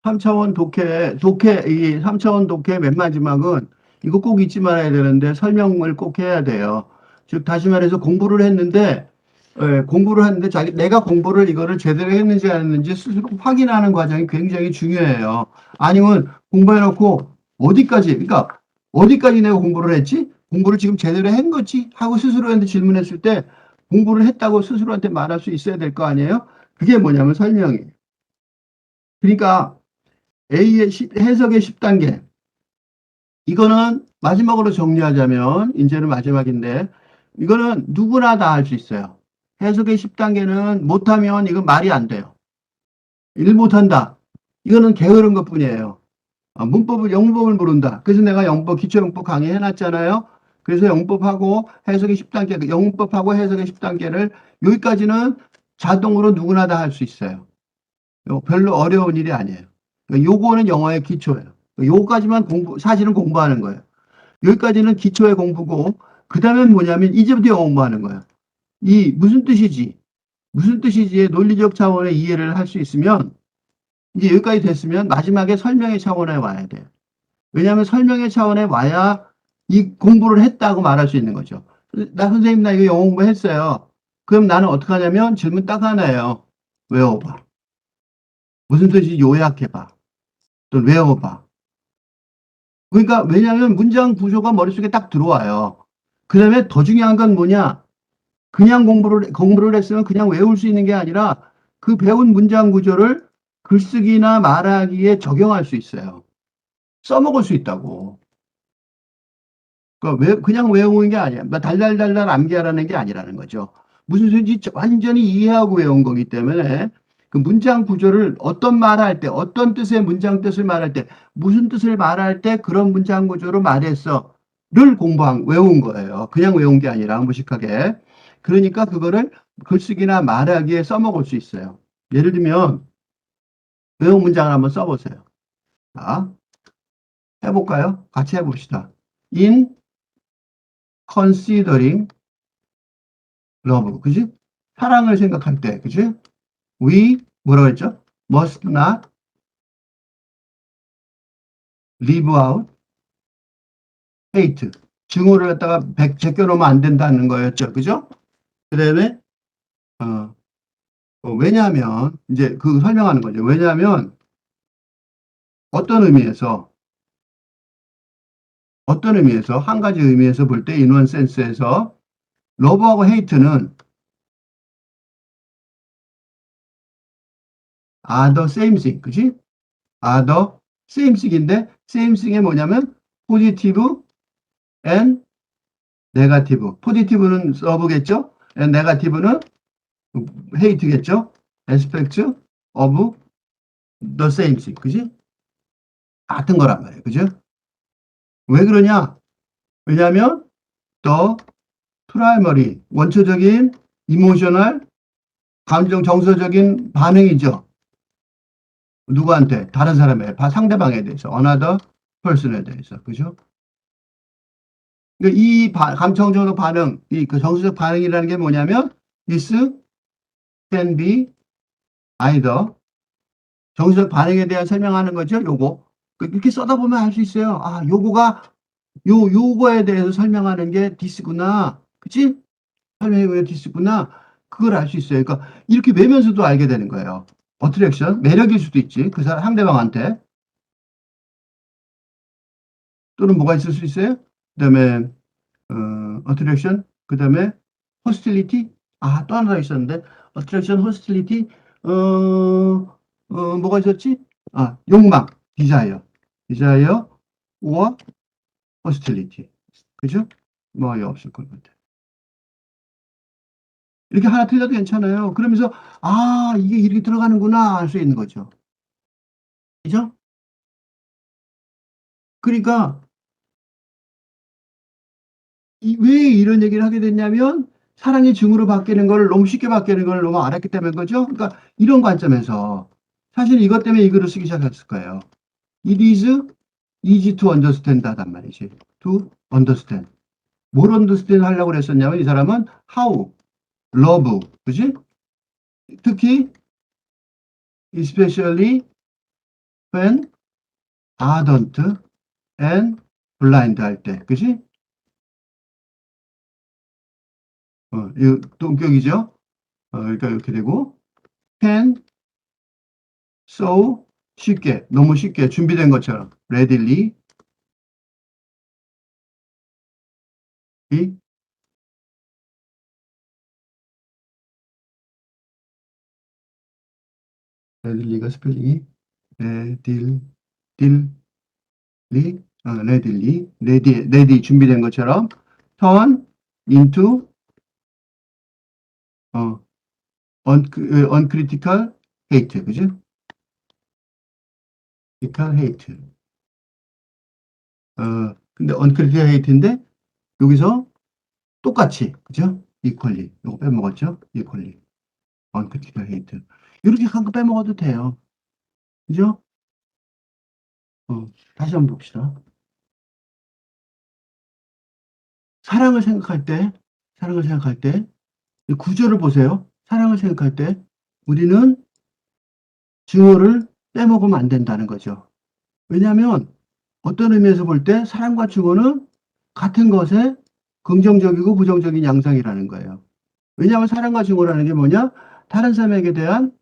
3차원 이 3차원 독해 맨 마지막은 이거 꼭 잊지 말아야 되는데 설명을 꼭 해야 돼요. 즉, 다시 말해서 공부를 했는데, 내가 공부를 이거를 제대로 했는지 안 했는지 스스로 확인하는 과정이 굉장히 중요해요. 아니면 공부해놓고 그러니까 어디까지 내가 공부를 했지? 공부를 지금 제대로 한 거지? 하고 스스로한테 질문했을 때 공부를 했다고 스스로한테 말할 수 있어야 될 거 아니에요? 그게 뭐냐면 설명이에요. 그러니까 해석의 10단계. 이거는 마지막으로 정리하자면, 이제는 마지막인데, 이거는 누구나 다 할 수 있어요. 해석의 10단계는 못하면 이건 말이 안 돼요. 일 못한다. 이거는 게으른 것 뿐이에요. 영문법을 모른다. 그래서 내가 기초영법 강의 해놨잖아요. 그래서 영법하고 해석의 10단계, 영문법하고 해석의 10단계를 여기까지는 자동으로 누구나 다 할 수 있어요. 별로 어려운 일이 아니에요. 요거는 영어의 기초예요. 요거까지만 사실은 공부하는 거예요. 여기까지는 기초의 공부고, 그 다음엔 뭐냐면, 이제부터 영어 공부하는 거예요. 무슨 뜻이지? 무슨 뜻이지의 논리적 차원의 이해를 할 수 있으면, 이제 여기까지 됐으면 마지막에 설명의 차원에 와야 돼요. 왜냐하면 설명의 차원에 와야 이 공부를 했다고 말할 수 있는 거죠. 선생님, 나 이거 영어 공부했어요. 그럼 나는 어떻게 하냐면 질문 딱 하나예요. 외워봐. 무슨 뜻인지 요약해봐. 또 외워봐. 그러니까 왜냐하면 문장 구조가 머릿속에 딱 들어와요. 그 다음에 더 중요한 건 뭐냐? 그냥 공부를 했으면 그냥 외울 수 있는 게 아니라 그 배운 문장 구조를 글쓰기나 말하기에 적용할 수 있어요. 써먹을 수 있다고. 그러니까 그냥 외우는 게 아니야. 달달달달 암기하라는 게 아니라는 거죠. 무슨 소리인지 완전히 이해하고 외운 거기 때문에 그 문장 구조를 어떤 말할 때, 어떤 뜻의 문장 뜻을 말할 때, 무슨 뜻을 말할 때 그런 문장 구조로 말했어. 외운 거예요. 그냥 외운 게 아니라 무식하게. 그러니까 그거를 글쓰기나 말하기에 써먹을 수 있어요. 예를 들면 외운 문장을 한번 써보세요. 자, 해볼까요? 같이 해봅시다. In considering love, 그지? 사랑을 생각할 때, 그지? We, 뭐라고 했죠? Must not leave out hate. 증오를 갖다가 제껴놓으면 안 된다는 거였죠. 그죠? 그 다음에, 왜냐하면, 이제 그 설명하는 거죠. 왜냐하면, 어떤 의미에서, 한 가지 의미에서 볼 때, 인원 센스에서, 러브하고 헤이트는 are the same thing, 그지? are the same thing인데, same thing이 뭐냐면, 포지티브 and 네가티브. 포지티브는 러브겠죠? 네가티브는 헤이트겠죠? aspect of the same thing. 그지? 같은 거란 말이에요. 그죠? 왜 그러냐? 왜냐하면 the primary, 원초적인 emotional, 정서적인 반응이죠. 누구한테? 다른 사람에, 상대방에 대해서, another person에 대해서. 그죠? 그러니까 감정적 반응, 그 정서적 반응이라는 게 뭐냐면, this can be either, 정서적 반응에 대한 설명하는 거죠. 요거. 이렇게 써다 보면 알 수 있어요. 요거에 대해서 설명하는 게 디스구나. 그치? 설명이 왜 디스구나. 그걸 알 수 있어요. 그러니까 이렇게 외면서도 알게 되는 거예요. 어트랙션, 매력일 수도 있지. 그 사람, 상대방한테. 또는 뭐가 있을 수 있어요? 그 다음에, 어트랙션, 그 다음에, 호스틸리티. 또 하나 더 있었는데, 어트랙션, 호스틸리티, 뭐가 있었지? 욕망, 디자이어. 디자이어, or hospitality. 그죠? 뭐, 없을 것 같아. 이렇게 하나 틀려도 괜찮아요. 그러면서, 이게 이렇게 들어가는구나, 알 수 있는 거죠. 그죠? 그러니까, 왜 이런 얘기를 하게 됐냐면, 사랑이 증오로 바뀌는 걸 너무 쉽게 바뀌는 걸 너무 알았기 때문인 거죠. 그러니까, 이런 관점에서, 사실 이것 때문에 이 글을 쓰기 시작했을 거예요. It is easy to understand 하단 말이지. To understand. 뭘 understand 하려고 그랬었냐면, 이 사람은 how, love, 그지? 특히 especially when ardent and blind 할 때, 그지? 이 동격이죠? 그러니까 이렇게 되고, can so 쉽게, 너무 쉽게 준비된 것처럼 readily 이 readilly가 스펠링이 readily ready 준비된 것처럼 turn into 어, uncritical hate, 그지? critical hate. 근데 uncritical hate인데 여기서 똑같이, 그죠? equally. 이거 빼먹었죠? equally. uncritical hate. 이렇게 한 거 빼먹어도 돼요. 그죠? 다시 한번 봅시다. 사랑을 생각할 때, 사랑을 생각할 때, 이 구조를 보세요. 사랑을 생각할 때, 우리는 증오를 빼먹으면 안 된다는 거죠. 왜냐하면 어떤 의미에서 볼 때 사랑과 증오는 같은 것의 긍정적이고 부정적인 양상이라는 거예요. 왜냐하면 사랑과 증오라는 게 뭐냐? 다른 사람에게 대한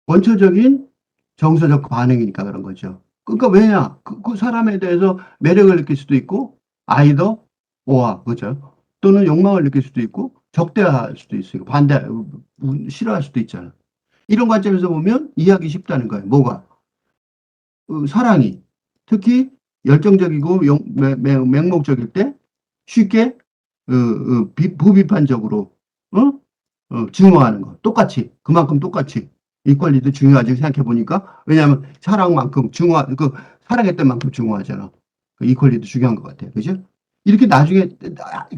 원초적인 정서적 반응이니까 그런 거죠. 그러니까 왜냐? 그 사람에 대해서 매력을 느낄 수도 있고, 아이더, 오아, 그죠? 또는 욕망을 느낄 수도 있고, 적대할 수도 있어요. 싫어할 수도 있잖아. 이런 관점에서 보면 이해하기 쉽다는 거예요. 뭐가? 사랑이. 특히 열정적이고 맹목적일 때 쉽게 부비판적으로 증오하는 거. 똑같이. 그만큼 똑같이. 이퀄리도 중요하지 생각해 보니까. 왜냐하면 사랑만큼 사랑했던 만큼 증오하잖아. 그 이퀄리도 중요한 것 같아요. 그죠? 이렇게 나중에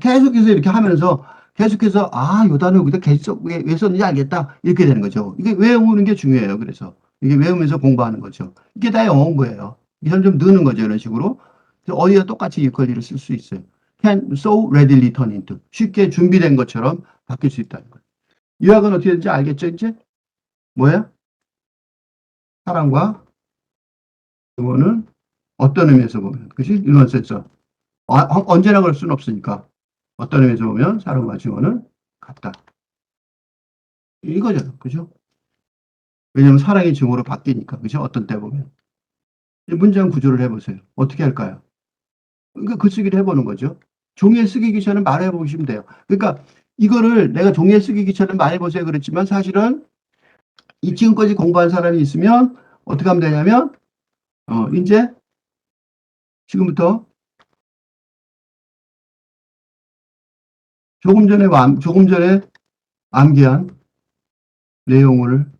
계속해서 이렇게 하면서 계속해서 요 단어 여기다 계속 왜 썼는지 알겠다. 이렇게 되는 거죠. 이게 외우는 게 중요해요. 그래서 이게 외우면서 공부하는 거죠. 이게 다 영어 공부예요. 이걸 좀 넣는 거죠. 이런 식으로. 어디가 똑같이 이퀄리를 쓸 수 있어요. can so readily turn into. 쉽게 준비된 것처럼 바뀔 수 있다는 거예요. 유학은 어떻게 되는지 알겠죠, 이제? 뭐야? 사랑과 증오는 어떤 의미에서 보면, 그지? 이런 센서. 언제나 그럴 수는 없으니까. 어떤 의미에서 보면 사랑과 증오는 같다. 이거죠, 그죠? 왜냐면 사랑이 증오로 바뀌니까, 그죠? 어떤 때 보면. 문장 구조를 해보세요. 어떻게 할까요? 그러니까 글쓰기를 해보는 거죠. 종이에 쓰기 귀찮으면 말해보시면 돼요. 그러니까 이거를 내가 종이에 쓰기 귀찮으면 말해보세요 그랬지만 사실은 이 지금까지 공부한 사람이 있으면 어떻게 하면 되냐면 이제 지금부터 조금 전에 암기한 내용을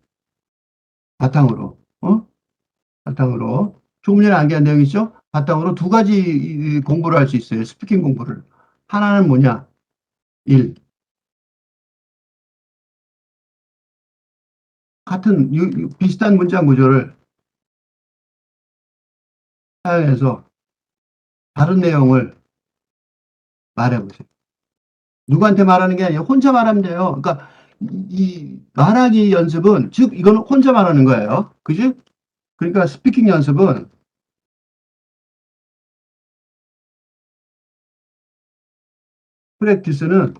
바탕으로 바탕으로 조금 전에 암기한 내용 있죠? 바탕으로 두 가지 공부를 할 수 있어요. 스피킹 공부를. 하나는 뭐냐? 1. 같은 비슷한 문장 구조를 사용해서 다른 내용을 말해보세요. 누구한테 말하는 게 아니라 혼자 말하면 돼요. 그러니까 이 말하기 연습은 즉 이거는 혼자 말하는 거예요. 그지? 그러니까 스피킹 연습은 프랙티스는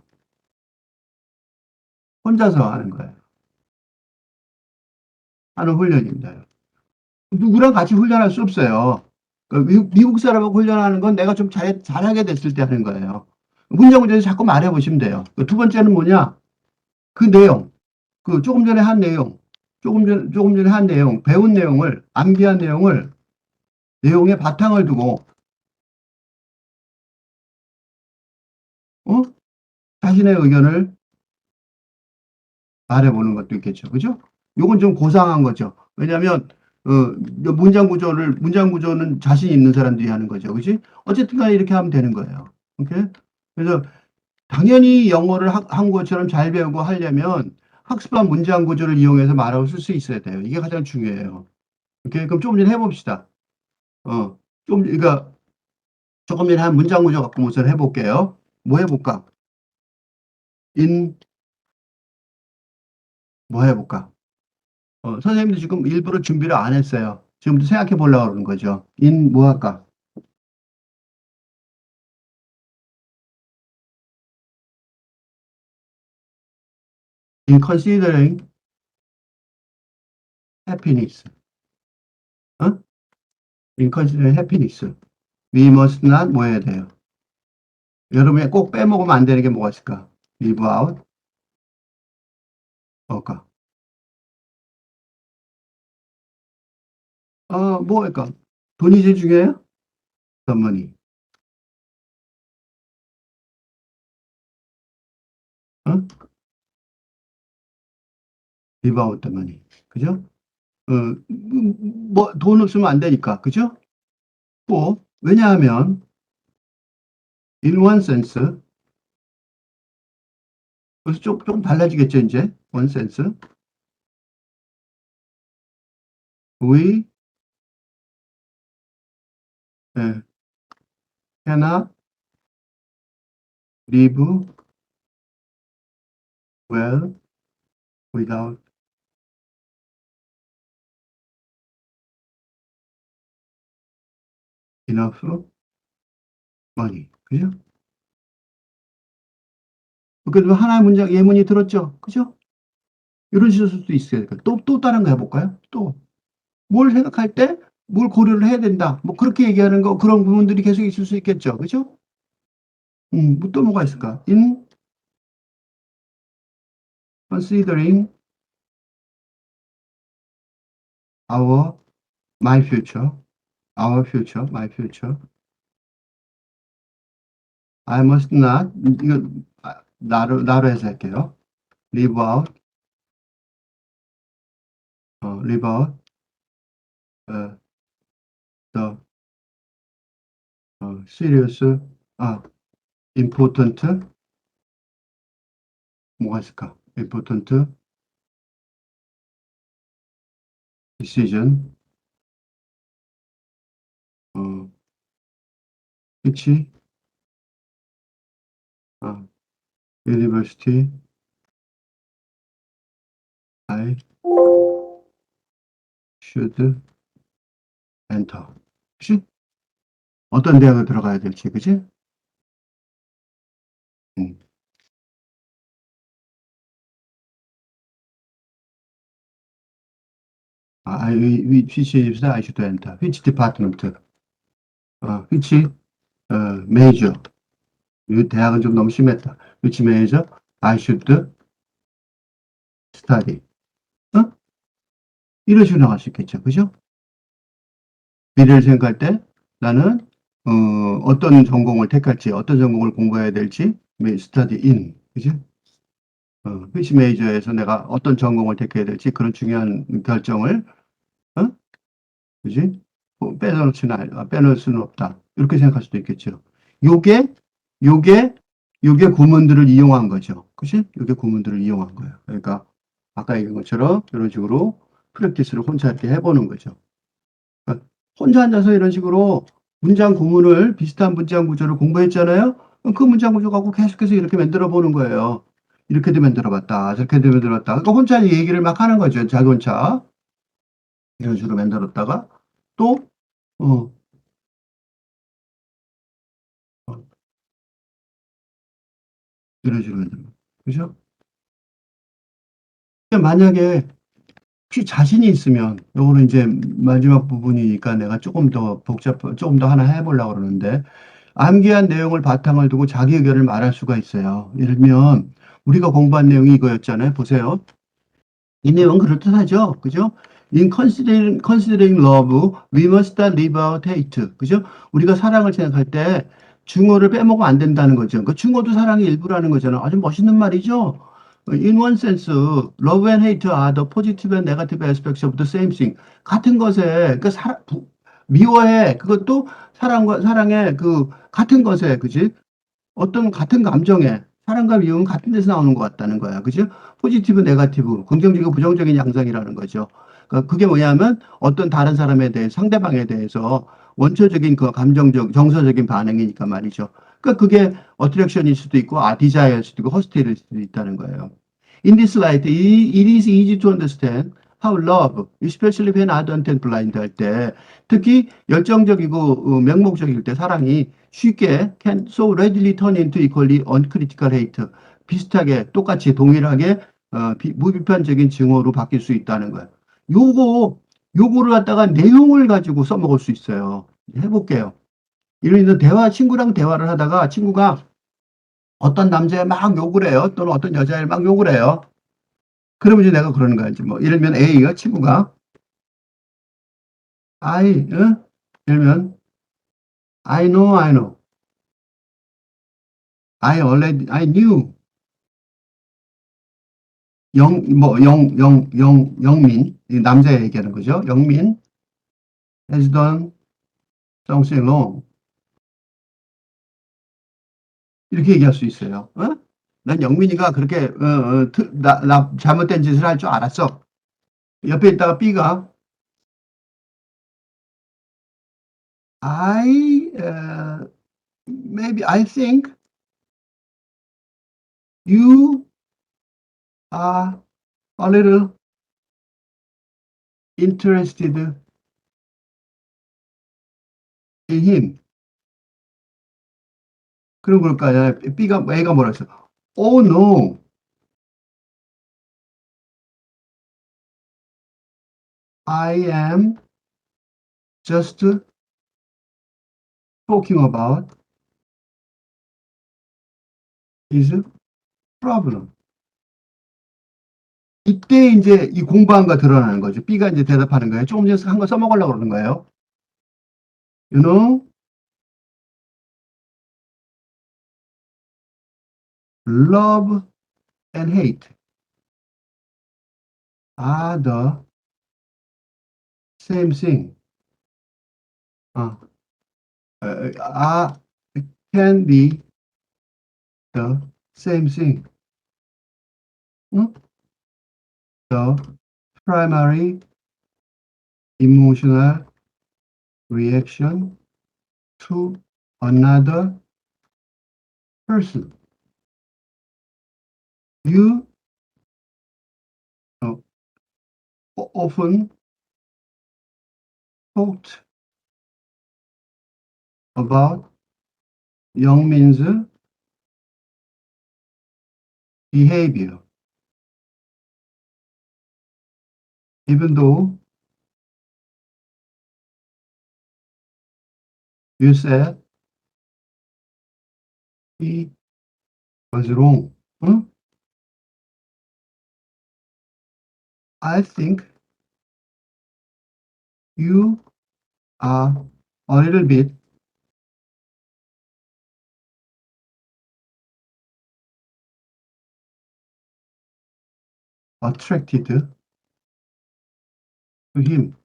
혼자서 하는 거예요. 하는 훈련입니다. 누구랑 같이 훈련할 수 없어요. 그러니까 미국 사람하고 훈련하는 건 내가 좀 잘하게 됐을 때 하는 거예요. 문제에서 자꾸 말해보시면 돼요. 두 번째는 뭐냐? 그 내용, 그 조금 전에 한 내용, 배운 내용을, 암기한 내용을, 내용에 바탕을 두고, 어? 자신의 의견을 말해보는 것도 있겠죠. 그죠? 요건 좀 고상한 거죠. 왜냐하면 문장 구조는 자신 있는 사람들이 하는 거죠. 그지? 어쨌든 간에 이렇게 하면 되는 거예요. 오케이? 그래서 당연히 영어를 한국어처럼 잘 배우고 하려면 학습한 문장 구조를 이용해서 말하고 쓸 수 있어야 돼요. 이게 가장 중요해요. 오케이? 그럼 조금 전에 해봅시다. 그러니까 조금 전에 한 문장 구조 갖고 우선 해볼게요. 뭐 해볼까? 인, 뭐 해볼까? 선생님도 지금 일부러 준비를 안 했어요. 지금부터 생각해 보려고 그러는 거죠. in 뭐 할까? in considering happiness. 어? in considering happiness. we must not 뭐 해야 돼요? 여러분이 꼭 빼먹으면 안 되는 게 뭐가 있을까? leave out 뭐까? 뭐일까? 돈이 제일 중요해요? the money. 어? leave out the money. 그죠? 뭐, 돈 없으면 안 되니까. 그죠? 또, 왜냐하면, in one sense, 그래서 조금 달라지겠죠, 이제. one sense. we 예, cannot live well without enough money. 그죠? 그래도 하나의 문장, 예문이 들었죠? 그죠? 이런 식으로 쓸 수도 있어요. 또 다른 거 해볼까요? 또, 뭘 생각할 때, 뭘 고려를 해야 된다. 뭐, 그렇게 얘기하는 거, 그런 부분들이 계속 있을 수 있겠죠. 그죠? 또 뭐가 있을까? In considering our, my future, our future, my future, I must not, 이거, 나로 해서 할게요. Live out, live out, 어, the, serious, important, 뭐가 있을까? important decision, which, university, I should enter. 그치? 어떤 대학을 들어가야 될지, 그치? 음. which is I should enter. which department, which, major. 이 대학은 좀 너무 심했다. which major I should study. 이런 식으로 나갈 수 있겠죠. 그죠? 미래를 생각할 때 나는 어떤 전공을 택할지, 어떤 전공을 공부해야 될지, study in. 그죠? which major에서 내가 어떤 전공을 택해야 될지 그런 중요한 결정을 어? 그지? 빼놓을 수는 없다. 이렇게 생각할 수도 있겠죠. 요게, 요게, 요게 구문들을 이용한 거죠. 그치? 요게 구문들을 이용한 거예요. 그러니까, 아까 얘기한 것처럼 이런 식으로 프랙티스를 혼자 이렇게 해보는 거죠. 그러니까 혼자 앉아서 이런 식으로 문장 구문을, 비슷한 문장 구조를 공부했잖아요? 그 문장 구조 갖고 계속해서 이렇게 만들어 보는 거예요. 이렇게도 만들어 봤다. 저렇게도 만들어 봤다. 그러니까 혼자 얘기를 막 하는 거죠. 자기 혼자. 이런 식으로 만들었다가 또, 어, 어, 이런 식으로 만들어. 그죠? 만약에 혹시 자신이 있으면, 요거는 이제 마지막 부분이니까 내가 조금 더 하나 해보려고 그러는데, 암기한 내용을 바탕을 두고 자기 의견을 말할 수가 있어요. 예를 들면, 우리가 공부한 내용이 이거였잖아요. 보세요. 이 내용은 그럴듯하죠. 그죠? In considering love, we must live out hate. 그죠? 우리가 사랑을 생각할 때 중어를 빼먹으면 안 된다는 거죠. 그 중어도 사랑의 일부라는 거잖아요. 아주 멋있는 말이죠. In one sense, love and hate are the positive and negative aspects of the same thing. 같은 것에, 미워해. 그것도 사랑의 그 같은 것에, 그지? 어떤 같은 감정에 사랑과 미움은 같은 데서 나오는 것 같다는 거야. 그죠? 포지티브, 네가티브, 긍정적이고 부정적인 양상이라는 거죠. 그러니까 그게 뭐냐면 어떤 다른 사람에 대해 상대방에 대해서 원초적인 그 감정적, 정서적인 반응이니까 말이죠. 그러니까 그게 어트랙션일 수도 있고, 디자이어일 수도 있고, 허스테일일 수도 있다는 거예요. In this light, it is easy to understand how love, especially when ardent and blind 할 때, 특히 열정적이고 맹목적일 때 사랑이 쉽게 can so readily turn into equally uncritical hate. 비슷하게 똑같이 동일하게 무비판적인 증오로 바뀔 수 있다는 거예요. 요거를 갖다가 내용을 가지고 써먹을 수 있어요. 해볼게요. 예를 들어 친구랑 대화를 하다가 친구가 어떤 남자애 막 욕을 해요. 또는 어떤 여자애 막 욕을 해요. 그러면 이제 내가 그러는 거야. 이제 뭐, 예를 들면 A가 친구가 응? 예를 들면 I know. I knew. 영민. 이 남자 얘기하는 거죠. 영민 has done something wrong. 이렇게 얘기할 수 있어요. 어? 난 영민이가 그렇게 나 잘못된 짓을 할 줄 알았어. 옆에 있다가 B가 maybe I think you are a little interested in him. 그럼 그럴까요? A가 뭐라 했어? Oh no, I am just talking about his problem. 이때 이제 이 공부한 거 드러나는 거죠. B가 이제 대답하는 거예요. 조금 전에 한 거 써먹으려고 그러는 거예요. You know, love and hate are the same thing. Are can be the same thing. The primary emotional reaction to another person. You often talked about Youngmin's behavior, even though you said he was wrong. I think you are a little bit attracted to him.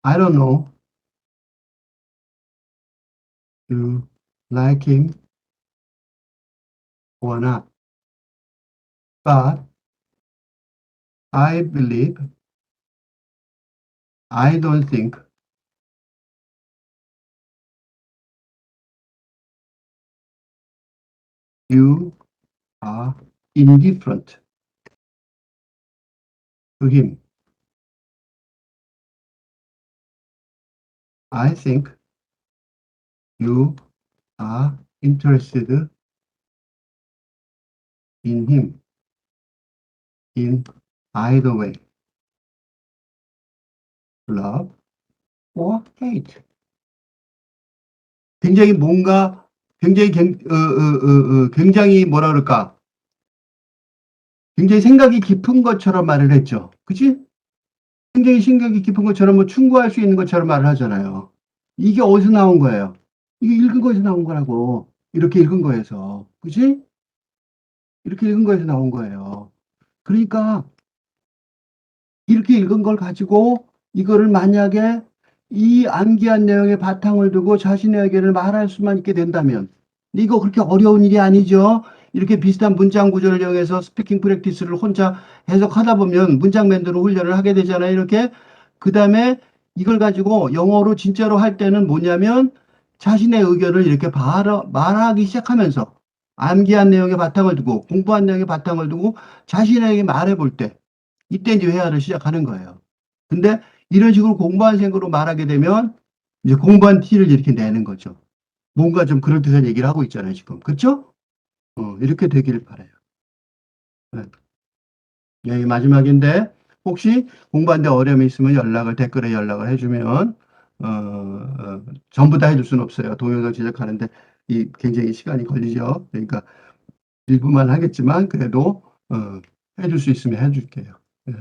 I don't know. You like him or not. But I don't think you are indifferent to him. I think you are interested in him in either way. Love or hate. 굉장히 뭔가 굉장히 뭐라 그럴까? 굉장히 생각이 깊은 것처럼 말을 했죠. 그치? 굉장히 생각이 깊은 것처럼 뭐 충고할 수 있는 것처럼 말을 하잖아요. 이게 어디서 나온 거예요? 이게 읽은 거에서 나온 거라고. 이렇게 읽은 거에서. 그치? 이렇게 읽은 거에서 나온 거예요. 그러니까 이렇게 읽은 걸 가지고 이거를 만약에 이 암기한 내용의 바탕을 두고 자신의 의견을 말할 수만 있게 된다면 이거 그렇게 어려운 일이 아니죠. 이렇게 비슷한 문장 구조를 이용해서 스피킹 프랙티스를 혼자 해석하다 보면 문장 만드는 훈련을 하게 되잖아요. 이렇게 그 다음에 이걸 가지고 영어로 진짜로 할 때는 뭐냐면 자신의 의견을 이렇게 말하기 시작하면서 암기한 내용에 바탕을 두고 공부한 내용에 바탕을 두고 자신에게 말해볼 때 이때 이제 회화를 시작하는 거예요. 근데 이런 식으로 공부한 생으로 말하게 되면 이제 공부한 티를 이렇게 내는 거죠. 뭔가 좀 그럴듯한 얘기를 하고 있잖아요, 지금. 그렇죠? 이렇게 되기를 바라요. 네. 네, 마지막인데 혹시 공부하는데 어려움이 있으면 댓글에 연락을 해주면 전부 다 해줄 수는 없어요. 동영상 제작하는데 이 굉장히 시간이 걸리죠. 그러니까 일부만 하겠지만 그래도 해줄 수 있으면 해줄게요. 네.